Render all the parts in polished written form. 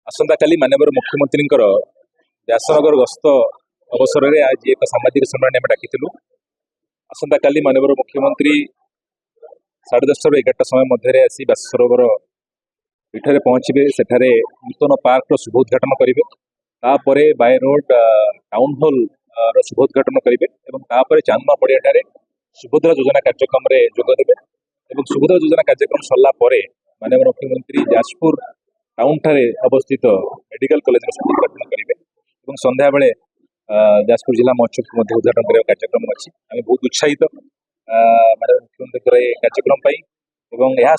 आसंता काली माननीय मुख्यमंत्री व्यासनगर गस्त अवसर में आज एक सामाजिक सम्मेलन में डाकिलु। आसंता काली माननीय मुख्यमंत्री 10:30 ରୁ 11ଟା समय मध्य आसी व्यास सरोवर पीठ में पहुंचे। सेठारे नूतन पार्क शुभ उद्घाटन करेंगे। तापर बाय रोड टाउन हॉल शुभ उद्घाटन करेंगे। चांदमा पड़िया सुभद्रा योजना कार्यक्रम में जोगदेवे। सुभद्रा योजना कार्यक्रम सरला माननीय मुख्यमंत्री जाजपुर टाउन ठारे अवस्थित मेडिकल कॉलेज शुभ उद्घाटन करेंगे। संध्या बेले जाजपुर जिला महोत्सव को उद्घाटन करने कार्यक्रम अच्छी। आम बहुत उत्साहित माननीय मुख्यमंत्री कार्यक्रम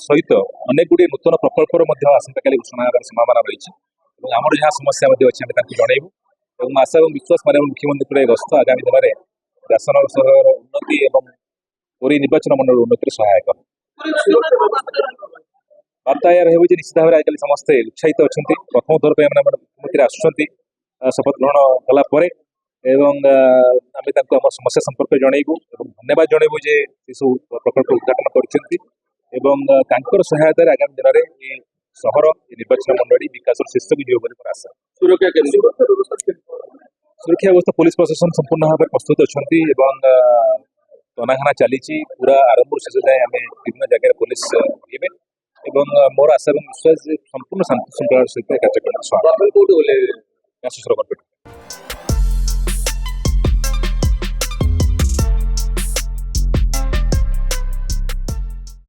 सहित अनेक गुड़े नूतन प्रकल्पर आसंता काली घोषणा संभावना रही। आमर जहाँ समस्या जनइबू। आशा और विश्वास माननीय मुख्यमंत्री गस्त आगामी दिन में व्यासनगर सहर उन्नति और पुरी निर्वाचन मंडल उन्नति सहायक। वार्ता या रही निश्चित भाव में आजकल समस्ते उत्साहित अच्छा। प्रथम थर पर मुख्यमंत्री आसुच्च शपथ ग्रहण कलापर आम समस्या संपर्क जनइबू। धन्यवाद जनइबू जे सब प्रकल्प उद्घाटन कर सहायता आगामी दिन में सहर निर्वाचन मंडली विकास शीर्षक जीव आशा। सुरक्षा व्यवस्था पुलिस प्रशासन संपूर्ण भाव में प्रस्तुत अच्छा। तनाघना चली पूरा आरंभ शेष जाए आम विभिन्न जगह पुलिस रही। मोर आशा और विश्वास संपूर्ण शांति श्रृंखला सहित कार्यक्रम।